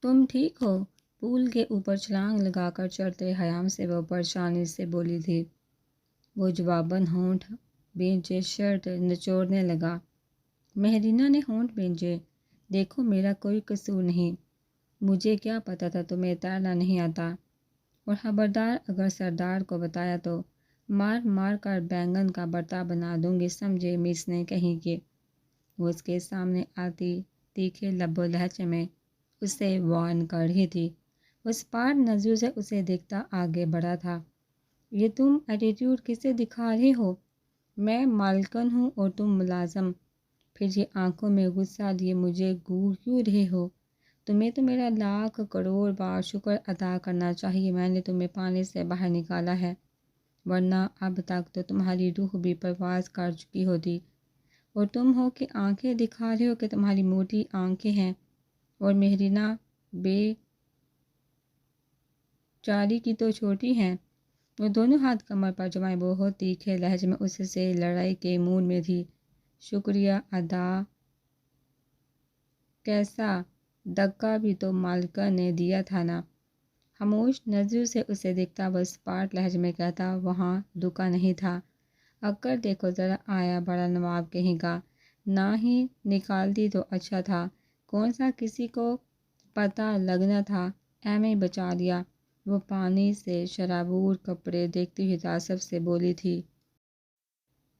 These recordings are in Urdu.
تم ٹھیک ہو؟ پول کے اوپر چھلانگ لگا کر چڑھتے حیام سے وہ پریشانی سے بولی تھی۔ وہ جواباً ہونٹ بھینچے شرٹ نچوڑنے لگا۔ مہرینہ نے ہونٹ بھینچے۔ دیکھو میرا کوئی قصور نہیں، مجھے کیا پتہ تھا تمہیں تیرنا نہیں آتا، اور خبردار اگر سردار کو بتایا تو مار مار کر بینگن کا بھرتا بنا دوں گی، سمجھے مس نے کہیں کہ وہ اس کے سامنے آتی تیکھے لب و لہجے میں اسے وارن کر رہی تھی۔ وہ اسپاٹ نظروں سے اسے دیکھتا آگے بڑھا تھا۔ یہ تم ایٹیٹیوڈ کسے دکھا رہے ہو؟ میں مالکن ہوں اور تم ملازم، پھر یہ آنکھوں میں غصہ لیے مجھے گور کیوں رہے ہو؟ تمہیں تو میرا لاکھ کروڑ بار شکر ادا کرنا چاہیے، میں نے تمہیں پانی سے باہر نکالا ہے، ورنہ اب تک تو تمہاری روح بھی پرواز کر چکی ہوتی۔ اور تم ہو کہ آنکھیں دکھا رہے ہو کہ تمہاری موٹی آنکھیں ہیں، اور مہرینہ بے چاری کی تو چھوٹی ہیں۔ وہ دونوں ہاتھ کمر پر جمائے بہت تیکھے لہجے میں اس سے لڑائی کے موڈ میں تھی۔ شکریہ ادا کیسا دھکا بھی تو مالکہ نے دیا تھا نا؟ خاموش نظروں سے اسے دیکھتا وہ اسپاٹ لہجے میں کہتا، وہاں دھکا نہیں تھا، اکر دیکھو ذرا آیا بڑا نواب کہیں کا، نہ ہی نکالتی تو اچھا تھا، کون سا کسی کو پتہ لگنا تھا، ایویں بچا لیا۔ وہ پانی سے شرابور کپڑے دیکھتی ہوئی تعصب سے بولی تھی۔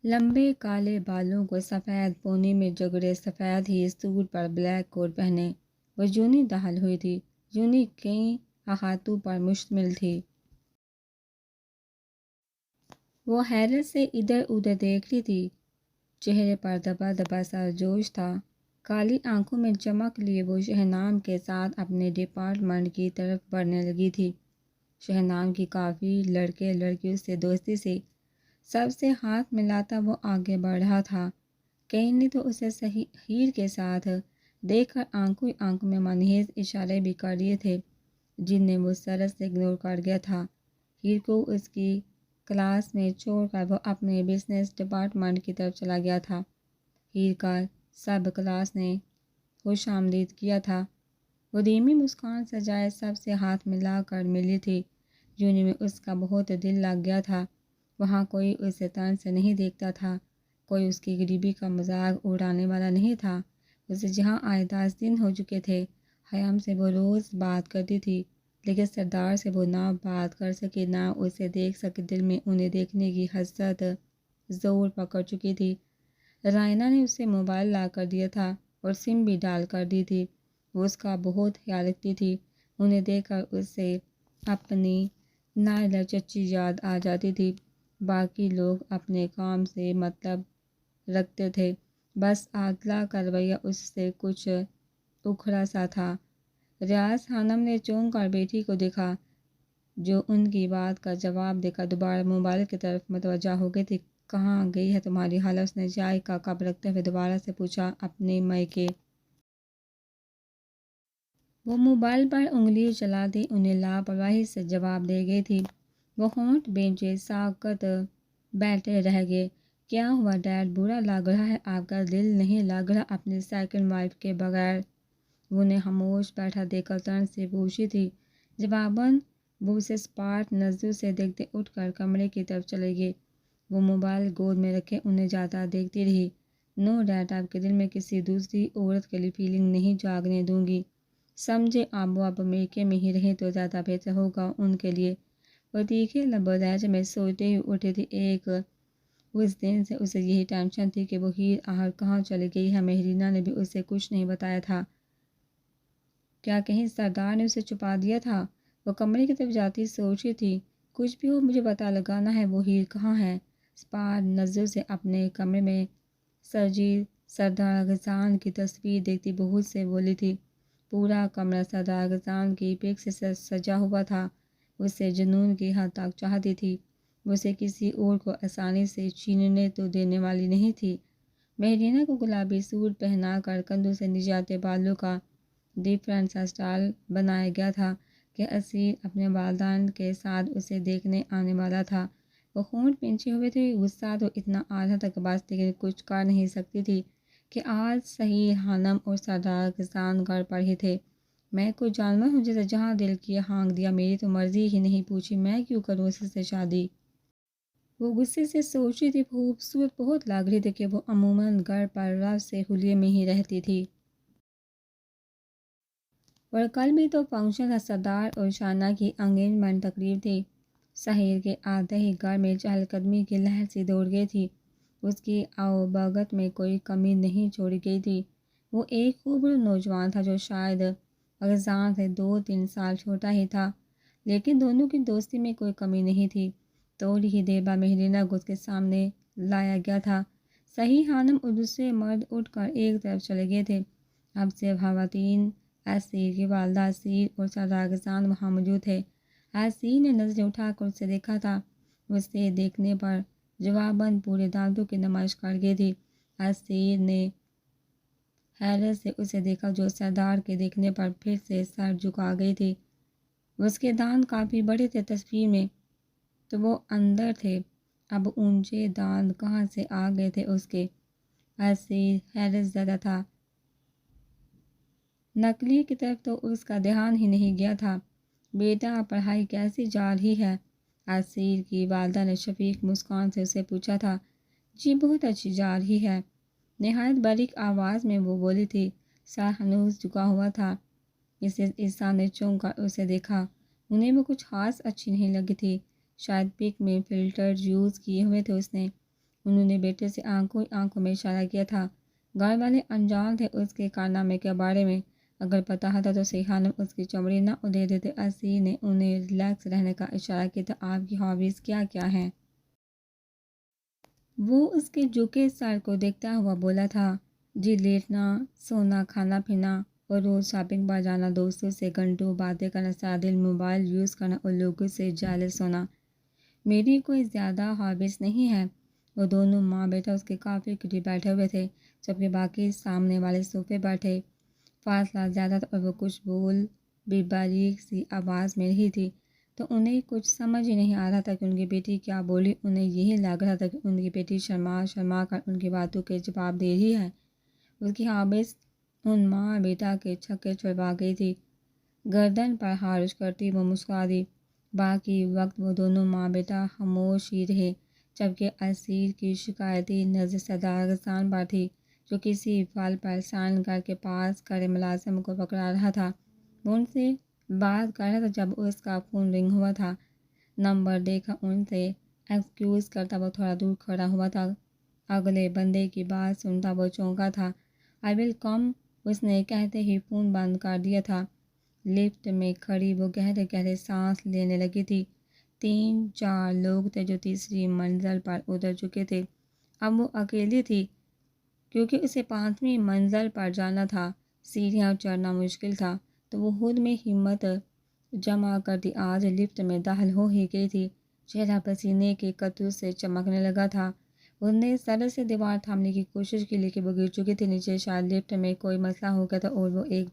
لمبے کالے بالوں کو سفید پونی میں جگڑے، سفید ہی سوٹ پر بلیک کوٹ پہنے، وہ یونی داخل ہوئی تھی، یونی کئی احاطوں پر مشتمل تھی۔ وہ حیرت سے ادھر ادھر دیکھ رہی تھی، چہرے پر دبا دبا سا جوش تھا، کالی آنکھوں میں چمک لیے وہ شہنام کے ساتھ اپنے ڈپارٹمنٹ کی طرف بڑھنے لگی تھی۔ شہنام کی کافی لڑکے لڑکیوں سے دوستی سی، سب سے ہاتھ ملاتا وہ آگے بڑھ رہا تھا۔ کئی نے تو اسے ہیر کے ساتھ دیکھ کر آنکھوں آنکھوں میں منحوس اشارے بھی کر دیے تھے، جنہیں وہ سرس سے اگنور کر گیا تھا۔ ہیر کو اس کی کلاس میں چھوڑ کر وہ اپنے بزنس ڈپارٹمنٹ کی طرف چلا گیا تھا۔ ہیر کا سب کلاس نے خوش آمدید کیا تھا، وہ دھیمی مسکان سجائے سب سے ہاتھ ملا کر ملی تھی، یونی میں اس کا بہت دل لگ گیا تھا۔ وہاں کوئی اسے طنز سے نہیں دیکھتا تھا، کوئی اس کی غریبی کا مذاق اڑانے والا نہیں تھا۔ اسے جہاں آئے 10 دن ہو چکے تھے، خیام سے وہ روز بات کرتی تھی، لیکن سردار سے وہ نہ بات کر سکی نہ اسے دیکھ سکی، دل میں انہیں دیکھنے کی حسرت زور پکڑ چکی تھی۔ رائنا نے اسے موبائل لا کر دیا تھا اور سم بھی ڈال کر دی تھی، وہ اس کا بہت خیال رکھتی تھی، انہیں دیکھ کر اسے اپنی نائلہ چچی یاد آ جاتی تھی۔ باقی لوگ اپنے کام سے مطلب رکھتے تھے، بس عادلہ کا رویہ اس سے کچھ اکھڑا سا تھا۔ ریاض خانم نے چونک کر بیٹی کو دیکھا، جو ان کی بات کا جواب دے کر دوبارہ موبائل کی طرف متوجہ ہو گئی تھی۔ کہاں گئی ہے تمہاری خالہ؟ اس نے چائے کا کپ رکھتے ہوئے دوبارہ سے پوچھا۔ اپنے میکے۔ وہ موبائل پر انگلی چلاتی انہیں لاپرواہی سے جواب دے گئی تھی۔ وہ ہونٹ بھینچے ساکت بیٹھے رہ گئے۔ کیا ہوا ڈیڈ؟ برا لگ رہا ہے آپ کا؟ دل نہیں لگ رہا اپنی سیکنڈ وائف کے بغیر؟ وہ انہیں خاموش بیٹھا دیکھ کر طنز سے پوچھی تھی۔ جواباً وہ اسے اسپاٹ نظروں سے دیکھتے اٹھ کر کمرے کی طرف چلے گئے۔ وہ موبائل گود میں رکھے انہیں جاتا دیکھتی رہی۔ نو ڈیڈ، آپ کے دل میں کسی دوسری عورت کے لیے فیلنگ نہیں جاگنے دوں گی، سمجھے؟ آپ وہ اب میکے میں ہی رہیں تو زیادہ بہتر ہوگا ان کے لیے۔ وہ تیکھے لب و لہجے میں سوچتے ہوئے اٹھی تھی۔ ایک اس دن سے اسے یہی ٹینشن تھی کہ وہ ہیر آخر کہاں چلی گئی ہے۔ مہرینہ نے بھی اسے کچھ نہیں بتایا تھا، کیا کہیں سردار نے اسے چھپا دیا تھا؟ وہ کمرے کی طرف جاتی سوچ رہی تھی، کچھ بھی ہو مجھے پتہ لگانا ہے وہ ہیر کہاں ہے۔ اسپاٹ نظروں سے اپنے کمرے میں سجی سردار غزان کی تصویر دیکھتی بہت سے بولی تھی۔ پورا کمرہ سردار غزان کی پک سے سجا ہوا تھا، اسے جنون کی حد تک چاہتی تھی، وہ اسے کسی اور کو آسانی سے چھیننے تو دینے والی نہیں تھی۔ مہرینہ کو گلابی سوٹ پہنا کر کندھوں سے نیچے آتے بالوں کا ڈفرینٹ سا سٹائل بنایا گیا تھا کہ اسیر اپنے والدین کے ساتھ اسے دیکھنے آنے والا تھا۔ وہ ہونٹ پھینچے ہوئے تھے، غصہ تو اتنا آ رہا تھا کہ بس لیکن کچھ کر نہیں سکتی تھی کہ آج صحیح خانم اور سردار غزان گھر پر ہی تھے۔ میں کوئی جانور ہوں جیسے جہاں دل کیا ہانک دیا، میری تو مرضی ہی نہیں پوچھی، میں کیوں کروں اس سے شادی؟ وہ غصے سے سوچ رہی تھی، خوبصورت بہت لگ رہی تھی کہ وہ عموماً گھر پر رات سے حلیے میں ہی رہتی تھی، اور کل بھی تو فنکشن کا سردار اور شانہ کی انگیجمنٹ تقریب تھی۔ سحیر کے آتے ہی گھر میں چہل قدمی کی لہر سی دوڑ گئی تھی، اس کی آؤ بھگت میں کوئی کمی نہیں چھوڑی گئی تھی۔ وہ ایک خوبصورت نوجوان تھا جو شاید اغزان سے 2-3 سال چھوٹا ہی تھا، لیکن دونوں کی دوستی میں کوئی کمی نہیں تھی۔ تھوڑی ہی دیر بعد مہرینہ کو اس کے سامنے لایا گیا تھا۔ صحیح خانم اور دوسرے مرد اٹھ کر ایک طرف چلے گئے تھے۔ اب صرف خواتین، اسیر کی والدہ اسیر اور سردار اغزان وہاں موجود تھے۔ اسیر نے نظریں اٹھا کر اسے دیکھا تھا، اسے دیکھنے پر جواباً پورے دانتوں کی نمائش کر گئی تھی۔ اسیر نے حیرت سے اسے دیکھا جو سردار کے دیکھنے پر پھر سے سر جھکا گئی تھی۔ اس کے دانت کافی بڑے تھے، تصویر میں تو وہ اندر تھے، اب اونچے دانت کہاں سے آ گئے تھے اس کے؟ اسیر حیرت زدہ تھا، نکلی کی طرف تو اس کا دھیان ہی نہیں گیا تھا۔ بیٹا پڑھائی کیسی جا رہی ہے؟ اسیر کی والدہ نے شفیق مسکان سے اسے پوچھا تھا۔ جی بہت اچھی جا رہی ہے، نہایت باریک آواز میں وہ بولی تھی، سر ہنوز جھکا ہوا تھا۔ مسز عیسیٰ نے چونک کر اسے دیکھا، انہیں وہ کچھ خاص اچھی نہیں لگی تھی، شاید پک میں فلٹر یوز کیے ہوئے تھے اس نے۔ انہوں نے بیٹے سے آنکھوں میں اشارہ کیا تھا، گھر والے انجان تھے اس کے کارنامے کے بارے میں، اگر پتہ ہوتا تو صحیح خانم اس کی چمڑی نہ ادھیڑ دیتے۔ اسیر نے انہیں ریلیکس رہنے کا اشارہ کیا تھا، آپ کی ہابیز کیا کیا ہیں؟ وہ اس کے جھکے سر کو دیکھتا ہوا بولا تھا، جی لیٹنا، سونا، کھانا پینا اور روز شاپنگ پر جانا، دوستوں سے گھنٹوں باتیں کرنا، سارا دن موبائل یوز کرنا اور لوگوں سے جیلس ہونا۔ میری کوئی زیادہ ہابیز نہیں ہے۔ وہ دونوں ماں بیٹا اس کے کافی قریب بیٹھے ہوئے تھے، جبکہ باقی سامنے والے صوفے پر تھے۔ فاصلہ زیادہ تھا اور وہ کچھ بول بھی باریک سی آواز میں رہی تھی، تو انہیں کچھ سمجھ ہی نہیں آ رہا تھا کہ ان کی بیٹی کیا بولی۔ انہیں یہی لگ رہا تھا کہ ان کی بیٹی شرما شرما کر ان کی باتوں کے جواب دے رہی ہے۔ اس کی ہابیز ان ماں بیٹا کے چھکے چھڑوا گئی تھی۔ گردن پر ہاتھ کرتی وہ مسکرا دی۔ باقی وقت وہ دونوں ماں بیٹا خاموش ہی رہے، جبکہ اسیر کی شکایتی نظر سردار اغزان پر تھی، جو کسی فائل پر سائن گھر کے پاس کھڑے ملازم کو پکڑا رہا تھا۔ وہ ان سے بات کر رہا تھا جب اس کا فون رنگ ہوا تھا۔ نمبر دیکھا ان سے ایکسکیوز کرتا وہ تھوڑا دور کھڑا ہوا تھا، اگلے بندے کی بات سنتا وہ چونکا تھا۔ آئی ول کم، اس نے کہتے ہی فون بند کر دیا تھا۔ لفٹ میں کھڑی وہ گہرے گہرے سانس لینے لگی تھی۔ 3-4 لوگ تھے جو تیسری منزل پر اتر چکے تھے، اب وہ اکیلی تھی کیونکہ اسے 5ویں منزل پر جانا تھا۔ سیڑھیاں چڑھنا مشکل تھا، تو وہ خود میں ہمت جمع کرتی آج لفٹ میں داخل ہو ہی گئی تھی۔ چہرہ پسینے کے قطروں سے چمکنے لگا تھا۔ اس نے سر سے دیوار تھامنے کی کوشش کی لیکن وہ گر چکی تھی نیچے، شاید لفٹ میں کوئی مسئلہ ہو گیا تھا اور وہ ایک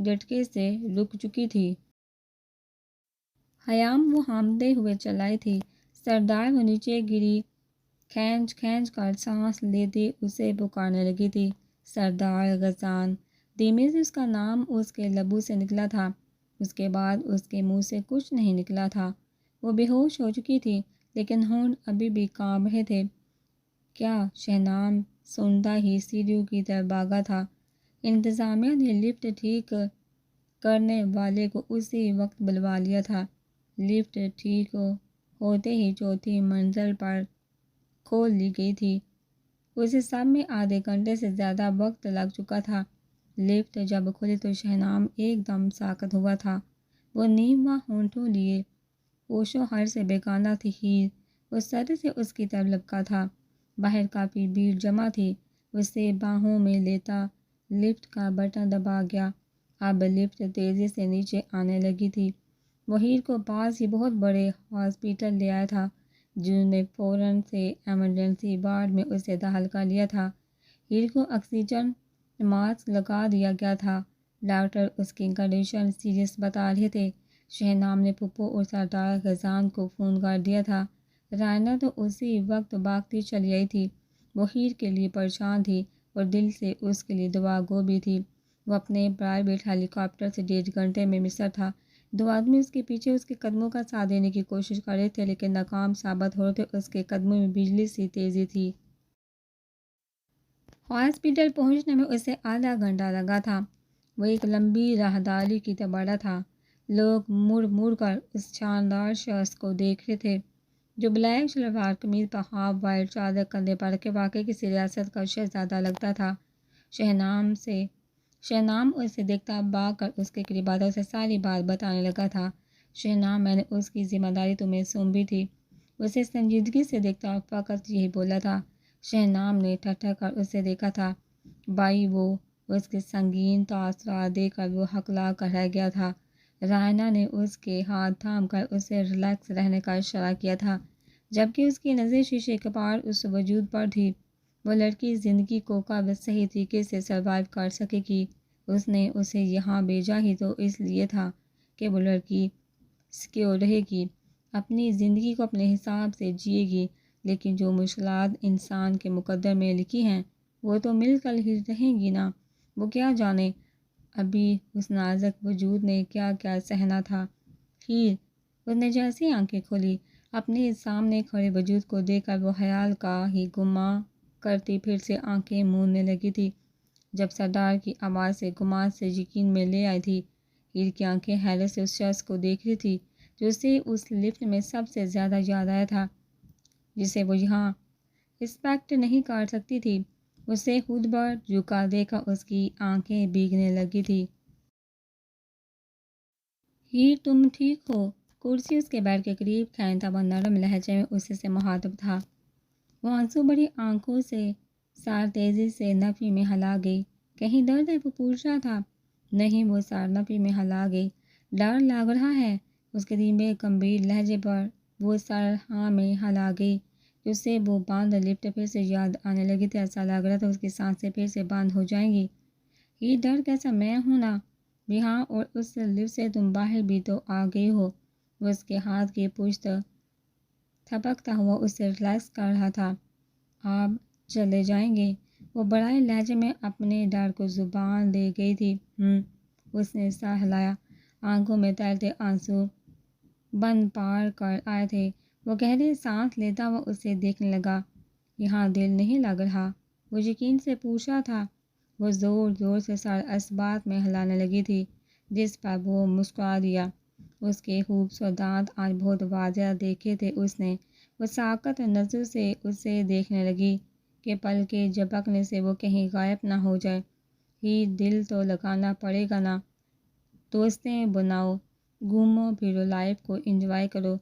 جھٹکے سے رک چکی تھی۔ خیام وہ ہانپتے ہوئے چلائی تھی، سردار وہ نیچے گری، کھینچ کھینچ کر سانس لیتی اسے پکارنے لگی تھی، سردار اغزان۔ دھیمے سے اس کا نام اس کے لبوں سے نکلا تھا، اس کے بعد اس کے منہ سے کچھ نہیں نکلا تھا۔ وہ بے ہوش ہو چکی تھی لیکن ہونٹ ابھی بھی کانپ رہے تھے۔ کیا؟ شہنام سنتا ہی سیڑھیوں کی طرف بھاگا تھا۔ انتظامیہ نے لفٹ ٹھیک کرنے والے کو اسی وقت بلوا لیا تھا۔ لفٹ ٹھیک ہوتے ہی 4تھی منزل پر کھول لی گئی تھی۔ اسے سب میں آدھے گھنٹے سے زیادہ وقت لگ چکا تھا۔ لفٹ جب کھلی تو شہنام ایک دم ساکت ہوا تھا، وہ نیم و ہونٹوں لیے ہوش و حواس سے بیگانہ تھی۔ ہیر اس سر سے اس کی طرف لپکا تھا، باہر کافی بھیڑ جمع تھی، اسے باہوں میں لیتا لفٹ کا بٹن دبا گیا۔ اب لفٹ تیزی سے نیچے آنے لگی تھی۔ وہ ہیر کو پاس ہی بہت بڑے ہاسپٹل لے آیا تھا، جنہوں نے فوراً سے ایمرجنسی وارڈ میں اسے داخل کر لیا تھا۔ ہیر کو آکسیجن ماسک لگا دیا گیا تھا، ڈاکٹر اس کی کنڈیشن سیریس بتا رہے تھے۔ شہنام نے پھپھو اور سردار اغزان کو فون کر دیا تھا۔ رائنا تو اسی وقت بھاگتی چلی آئی تھی، وہ ہیر کے لیے پریشان تھی اور دل سے اس کے لیے دعا گو بھی تھی۔ وہ اپنے پرائیویٹ ہیلی کاپٹر سے 1.5 گھنٹے میں مصر تھا۔ 2 آدمی اس کے پیچھے اس کے قدموں کا ساتھ دینے کی کوشش کر رہے تھے، لیکن ناکام ثابت ہو رہے تھے۔ اس کے قدموں میں بجلی سی تیزی تھی۔ ہاسپٹل پہنچنے میں اسے آدھا گھنٹہ لگا تھا۔ وہ ایک لمبی راہداری کی طرف بڑھا تھا۔ لوگ مڑ مڑ کر اس شاندار شخص کو دیکھ رہے تھے جو بلیک شلوار قمیض پر ہاف وائٹ چادر کندھے پر رکھے واقعی کسی ریاست کا شہزادہ لگتا تھا۔ شہنام اسے دیکھتا بھاگ کر اس کے قریب آتا، اسے ساری بات بتانے لگا تھا۔ شہنام، میں نے اس کی ذمہ داری تمہیں سونپی تھی۔ اسے سنجیدگی سے دیکھتا اور فقط یہی بولا تھا۔ شہنام نے ٹھٹھک کر اسے دیکھا تھا۔ بھائی وہ اس کے سنگین تاثرات دیکھ کر وہ ہکلا کر رہ گیا تھا۔ رائنا نے اس کے ہاتھ تھام کر اسے ریلیکس رہنے کا اشارہ کیا تھا، جبکہ اس کی نظر شیشے کے پار اس وجود پر تھی۔ وہ لڑکی زندگی کو کب صحیح طریقے سے سروائیو کر سکے گی؟ اس نے اسے یہاں بھیجا ہی تو اس لیے تھا کہ وہ لڑکی سیکیور رہے گی، اپنی زندگی کو اپنے حساب سے جیے گی، لیکن جو مشکلات انسان کے مقدر میں لکھی ہیں وہ تو مل کر ہی رہیں گی نا۔ وہ کیا جانے ابھی اس نازک وجود نے کیا کیا سہنا تھا۔ ہیر، اس نے جیسی آنکھیں کھولی، اپنے سامنے کھڑے وجود کو دیکھ کر وہ خیال کا ہی گما کرتی پھر سے آنکھیں موندنے لگی تھی۔ جب سردار کی آواز سے گمان سے یقین میں لے آئی تھی، ہیر کی آنکھیں حیرت سے اس شخص کو دیکھ رہی تھی جو اسے اس لفٹ میں سب سے زیادہ یاد آیا تھا، جسے وہ یہاں رسپیکٹ نہیں کر سکتی تھی۔ اسے خود پر جھکا دیکھا اس کی آنکھیں بھیگنے لگی تھی۔ ہیر، تم ٹھیک ہو؟ کرسی اس کے بیڈ کے قریب کھینتا وہ نرم لہجے میں اس سے مخاطب تھا۔ وہ آنسو بھری آنکھوں سے سار تیزی سے نفی میں ہلا گئی۔ کہیں درد ہے؟ وہ پوچھ رہا تھا۔ نہیں، وہ سار نفی میں ہلا گئی۔ ڈر لگ رہا ہے؟ اس کے دھیمے گمبھیر لہجے پر وہ سر ہاں میں ہلا گئی۔ جس سے وہ بند لفٹ پھر سے یاد آنے لگی تھی۔ ایسا لگ رہا تھا اس کی سانسیں پھر سے بند ہو جائیں گی۔ یہ ڈر کیسا؟ میں ہوں نا بھی ہاں، اور اس لفٹ سے تم باہر بھی تو آ گئی ہو۔ وہ اس کے ہاتھ کی پشت تھپکتا ہوا اسے ریلیکس کر رہا تھا۔ آپ چلے جائیں گے؟ وہ بڑے لہجے میں اپنے ڈر کو زبان دے گئی تھی۔ اس نے سر ہلایا۔ آنکھوں میں تیرتے آنسو بند پار کر آئے تھے۔ وہ گہرے سانس لیتا ہوا اسے دیکھنے لگا۔ یہاں دل نہیں لگ رہا؟ وہ یقین سے پوچھ رہا تھا۔ وہ زور زور سے سر اس بات میں ہلانے لگی تھی جس پر وہ مسکرا دیا۔ اس کے خوبصورت دانت آج بہت واضح دیکھے تھے اس نے۔ وہ ساکت نظر سے اسے دیکھنے لگی کہ پلکیں جھپکنے سے وہ کہیں غائب نہ ہو جائے۔ ہی، دل تو لگانا پڑے گا نا۔ دوستیں بناؤ، گھومو پھرو، لائف کو انجوائے کرو۔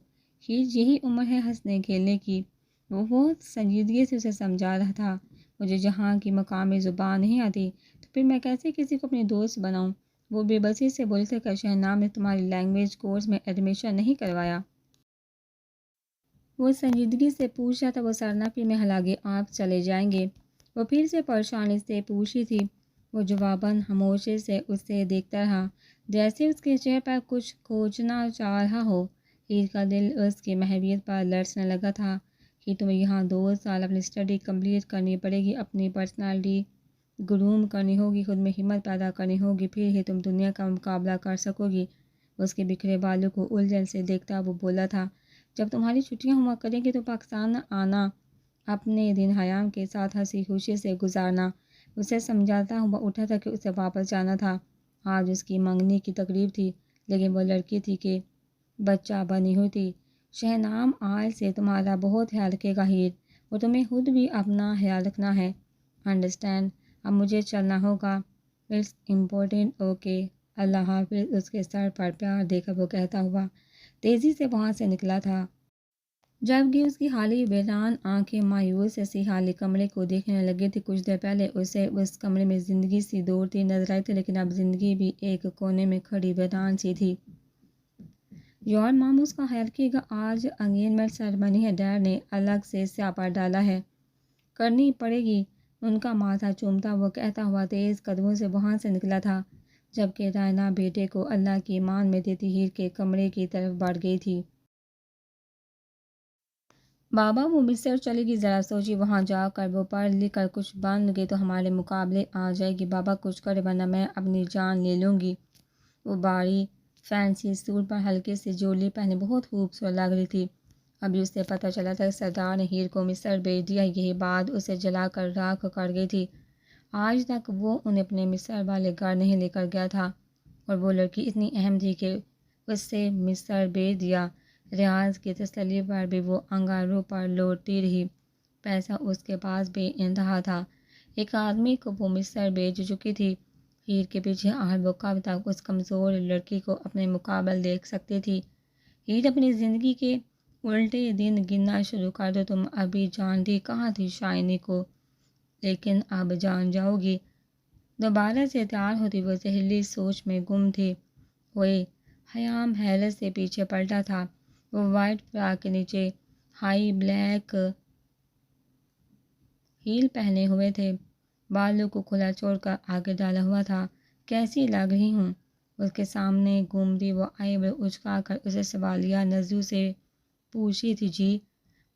ہی، یہی عمر ہے ہنسنے کھیلنے کی۔ وہ بہت سنجیدگی سے اسے سمجھا رہا تھا۔ مجھے جہاں کی مقامی زبان نہیں آتی تو پھر میں کیسے کسی کو اپنی دوست بناؤں؟ وہ بے بسی سے بولے تھے کہ شہنام نے تمہاری لینگویج کورس میں ایڈمیشن نہیں کروایا؟ وہ سنجیدگی سے پوچھ رہا تھا۔ وہ سرنفی میں ہلا گئی۔ آپ چلے جائیں گے؟ وہ پھر سے پریشانی سے پوچھی تھی۔ وہ جواباً خاموشی سے اسے دیکھتا رہا جیسے اس کے چہرے پر کچھ کھوجنا چاہ رہا ہو۔ ہیر کا دل اس کی محبت پر لرزنے لگا تھا کہ تمہیں یہاں 2 سال اپنی اسٹڈی کمپلیٹ کرنی پڑے گی، اپنی پرسنالٹی گروم کرنی ہوگی، خود میں ہمت پیدا کرنی ہوگی، پھر ہی تم دنیا کا مقابلہ کر سکو گی۔ اس کے بکھرے بالوں کو الجھن سے دیکھتا وہ بولا تھا، جب تمہاری چھٹیاں ہوا کریں گی تو پاکستان آنا، اپنے دن حیام کے ساتھ ہنسی خوشی سے گزارنا۔ اسے سمجھاتا ہوا اٹھا تھا کہ اسے واپس جانا تھا۔ آج اس کی منگنی کی تقریب تھی، لیکن وہ لڑکی تھی کہ بچہ بنی ہوئی تھی۔ شہنام آج سے تمہارا بہت خیال رکھے گا ہیر، اور تمہیں خود بھی اپنا خیال رکھنا ہے۔ انڈرسٹینڈ؟ اب مجھے چلنا ہوگا۔ اٹس امپورٹنٹ، اوکے، اللہ حافظ۔ اس کے سر پر پیار دے کر وہ کہتا ہوا تیزی سے وہاں سے نکلا تھا، جبکہ اس کی خالی ویران آنکھیں مایوس سی خالی کمرے کو دیکھنے لگی تھی۔ کچھ دیر پہلے اسے اس کمرے میں زندگی سی دوڑتی نظر آئی تھی، لیکن اب زندگی بھی ایک کونے میں کھڑی ویران سی تھی۔ یار مام اس کا خیال رکھیے گا، آج انگیجمنٹ سیریمنی ہے، ڈیڈ نے الگ سے سیاپا ڈالا ہے، کرنی پڑے گی۔ ان کا ماتھا چومتا وہ کہتا ہوا تیز قدموں سے وہاں سے نکلا تھا، جبکہ رائنا بیٹے کو اللہ کی امان میں دیتی ہیر کے کمرے کی طرف بڑھ گئی تھی۔ بابا وہ مصر چلے گی، ذرا سوچی وہاں جا کر وہ پڑھ لکھ کر کچھ بن گئی تو ہمارے مقابلے آ جائے گی، بابا کچھ کرے ورنہ میں اپنی جان لے لوں گی۔ وہ باری فینسی سوٹ پر ہلکی سی جولی پہنے بہت خوبصورت لگ رہی تھی۔ ابھی اسے پتہ چلا تھا کہ سردار نے ہیر کو مصر بھیج دیا، یہی بات اسے جلا کر راکھ کر گئی تھی۔ آج تک وہ انہیں اپنے مصر والے گھر نہیں لے کر گیا تھا، اور وہ لڑکی اتنی اہم تھی کہ اس سے مصر بھیج دیا۔ ریاض کی تسلی پر بھی وہ انگاروں پر لوٹتی رہی، پیسہ اس کے پاس بے انتہا تھا، ایک آدمی کو وہ مصر بھیج چکی تھی۔ ہیر کے پیچھے آہٹ وہ کب تک اس کمزور لڑکی کو اپنے مقابل دیکھ سکتی تھی۔ ہیر اپنی زندگی کے الٹے دن گننا شروع کر دو، تم ابھی جانتی کہاں تھی شائنی کو، لیکن اب جان جاؤ گی۔ دوبارہ سے تیار ہوتی وہ زہریلی سوچ میں گم تھی۔ ہوئے خیام حیرت سے پیچھے پلٹا تھا، وہ وائٹ فراک کے نیچے ہائی بلیک ہیل پہنے ہوئے تھے، بالوں کو کھلا چھوڑ کر آگے ڈالا ہوا تھا۔ کیسی لگ رہی ہوں؟ اس کے سامنے گھومتی وہ آئیبرو اچکا کر اسے سوالیہ نظروں سے پوچھی تھی۔ جی،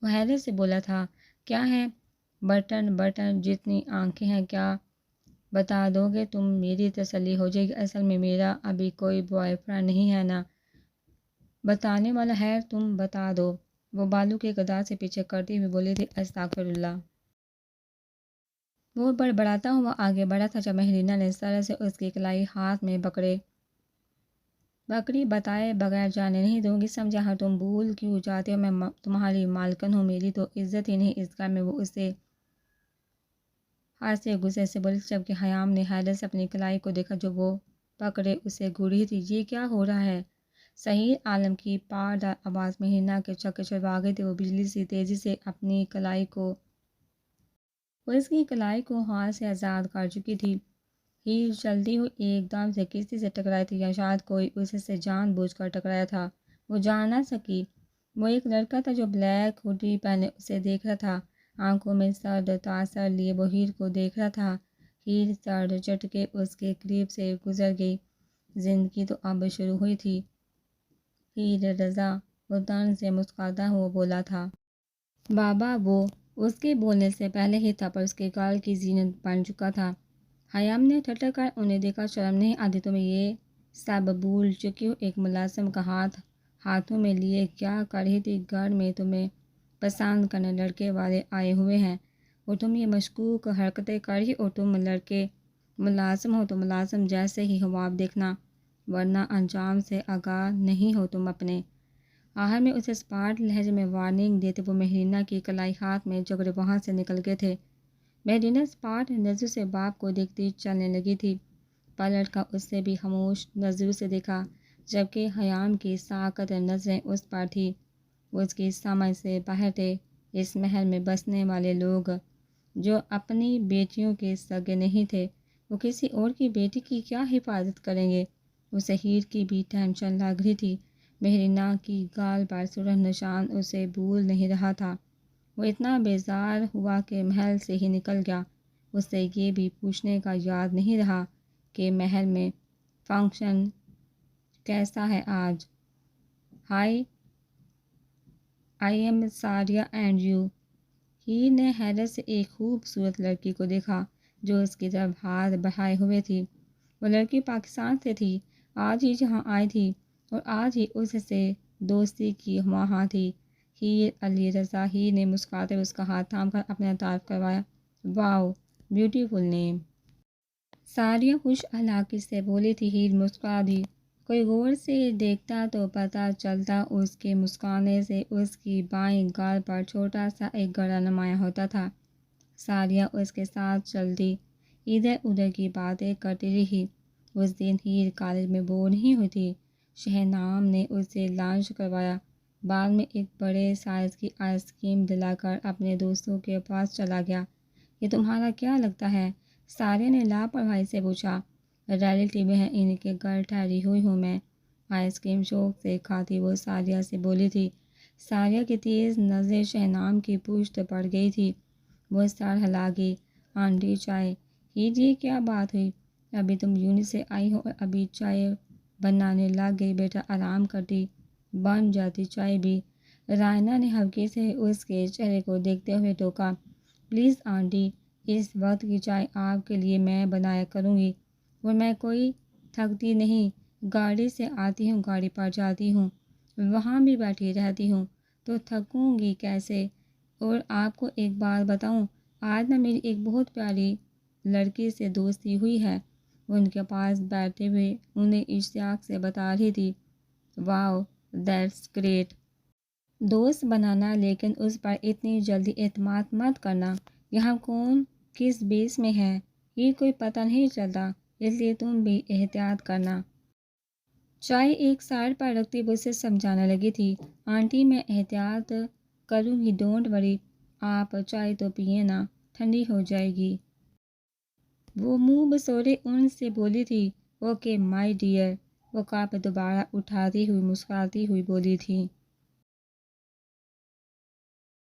وہ حیرت سے بولا تھا۔ کیا ہے؟ بٹن بٹن جتنی آنکھیں ہیں، کیا بتا دو گے تم؟ میری تسلی ہو جائے گی، اصل میں میرا ابھی کوئی بوائے فرینڈ نہیں ہے نا بتانے والا ہے، تم بتا دو۔ وہ بالوں کے گداز سے پیچھے کرتی ہوئی بولی تھی۔ استغفر اللہ۔ وہ بڑبڑاتا ہوا آگے بڑھا تھا جب مہرینہ نے سر سے اس کی کلائی ہاتھ میں بکری بتائے بغیر جانے نہیں دوں گی، سمجھا؟ ہاں، تم بھول کیوں جاتے ہو؟ میں تمہاری مالکن ہوں، میری تو عزت ہی نہیں اس گھر میں۔ وہ اسے ہاتھ سے غصے سے بولی، جبکہ خیام نے حیرت سے اپنی کلائی کو دیکھا جو وہ پکڑے اسے گھوری تھی۔ یہ کیا ہو رہا ہے؟ سحیر عالم کی پاردار آواز مہرینہ کے چکر چھڑوا گئی تھی۔ وہ بجلی سی تیزی سے اپنی کلائی کو اس کی کلائی کو ہاتھ سے آزاد کر چکی تھی۔ ہیر چلتی ہوئی ایک دم سے کسی سے ٹکرائی تھی، یا شاید کوئی اس سے جان بوجھ کر ٹکرایا تھا، وہ جان نہ سکی۔ وہ ایک لڑکا تھا جو بلیک ہوڈی پہنے اسے دیکھ رہا تھا، آنکھوں میں سرد تاثر لیے وہ ہیر کو دیکھ رہا تھا۔ ہیر سر جھٹکے اس کے قریب سے گزر گئی۔ زندگی تو اب شروع ہوئی تھی۔ ہیر رضا، وہ طنز سے مسکراتا ہوا بولا تھا۔ بابا، وہ اس کے بولنے سے پہلے ہی تھپڑ اس کے گال کی زینت بن چکا تھا۔ خیام نے ٹھٹر کر انہیں دیکھا۔ شرم نہیں آتی تمہیں؟ یہ سب بھول چکی ہو؟ ایک ملازم کا ہاتھ ہاتھوں میں لیے کیا کر رہی تھی؟ گھر میں تمہیں پسند کرنے لڑکے والے آئے ہوئے ہیں اور تم یہ مشکوک حرکتیں کر رہی ہو۔ تم لڑکے ملازم ہو تو ملازم جیسے ہی خواب دیکھنا، ورنہ انجام سے آگاہ نہیں ہو تم اپنے۔ آخر میں اسے اسپاٹ لہجے میں وارننگ دیتے وہ مہرینہ کی کلائی ہاتھ میں جگڑے وہاں سے نکل گئے تھے۔ مہرینہ اسپاٹ نظروں سے باپ کو دیکھتی چلنے لگی تھی، پلٹ کر اس سے بھی خاموش نظروں سے دیکھا، جبکہ خیام کی ساکت نظریں اس پر تھی۔ وہ اس کی سمجھ سے باہر تھے۔ اس محل میں بسنے والے لوگ جو اپنی بیٹیوں کے سگے نہیں تھے، وہ کسی اور کی بیٹی کی کیا حفاظت کریں گے؟ اسے ہیر کی بھی ٹینشن لگ رہی تھی۔ مہرینہ کی گال پر سرخ نشان اسے بھول نہیں رہا تھا۔ وہ اتنا بیزار ہوا کہ محل سے ہی نکل گیا۔ اسے یہ بھی پوچھنے کا یاد نہیں رہا کہ محل میں فنکشن کیسا ہے آج۔ Hi, I am Sariya and you. Heer نے حیرت سے ایک خوبصورت لڑکی کو دیکھا جو اس کی طرف ہاتھ بڑھائے ہوئے تھی۔ وہ لڑکی پاکستان سے تھی، آج ہی یہاں آئی تھی اور آج ہی اس سے دوستی کی وہاں تھی۔ ہیر علی رضا۔ ہیر نے مسکراتے ہوئے اس کا ہاتھ تھام کر اپنا تعارف کروایا۔ واؤ، بیوٹیفل نیم۔ ساریہ خوش اخلاقی سے بولی تھی۔ ہیر مسکرا دی۔ کوئی غور سے دیکھتا تو پتہ چلتا اس کے مسکرانے سے اس کی بائیں گال پر چھوٹا سا ایک گڑھا نمایاں ہوتا تھا۔ ساریہ اس کے ساتھ چلتی، ادھر ادھر کی باتیں کرتی رہی۔ اس دن ہیر کالج میں بور نہیں ہوئی تھی۔ شہنام نے اسے لنچ کروایا، بعد میں ایک بڑے سائز کی آئس کریم دلا کر اپنے دوستوں کے پاس چلا گیا۔ یہ تمہارا کیا لگتا ہے؟ ساریہ نے لاپرواہی سے پوچھا۔ ریلیٹیو ہیں، ان کے گھر ٹھہری ہوئی ہوں میں۔ آئس کریم شوق سے کھاتی وہ ساریہ سے بولی تھی۔ ساریہ کی تیز نظریں شہنام کی پشت پڑ گئی تھی۔ وہ سر ہلا گئی۔ آنٹی چائے؟ ہیر، یہ کیا بات ہوئی؟ ابھی تم یونٹ سے آئی ہو اور ابھی چائے بنانے لگ گئی؟ بیٹا آرام کرتی بن جاتی چائے بھی۔ رائنا نے ہلکے سے اس کے چہرے کو دیکھتے ہوئے ٹوکا۔ پلیز آنٹی، اس وقت کی چائے آپ کے لیے میں بنایا کروں گی، اور میں کوئی تھکتی نہیں، گاڑی سے آتی ہوں، گاڑی پر جاتی ہوں، وہاں بھی بیٹھی رہتی ہوں، تو تھکوں گی کیسے؟ اور آپ کو ایک بات بتاؤں، آج نہ میری ایک بہت پیاری لڑکی سے دوستی ہوئی ہے۔ وہ ان کے پاس بیٹھے ہوئے انہیں اشتیاق سے بتا رہی تھی۔ واو، دیٹس گریٹ۔ دوست بنانا، لیکن اس پر اتنی جلدی اعتماد مت کرنا۔ یہاں کون کس بیس میں ہے یہ کوئی پتہ نہیں چلتا، اس لیے تم بھی احتیاط کرنا۔ چائے ایک سائڈ پر رکھتی وہ اسے سمجھانے لگی تھی۔ آنٹی میں احتیاط کروں گی، ڈونٹ وری، آپ چائے تو پیئے نا، ٹھنڈی ہو جائے گی۔ وہ منہ بسورے ان سے بولی تھی۔ اوکے مائی ڈیئر، وہ کپ دوبارہ اٹھاتی ہوئی مسکراتی ہوئی بولی تھی۔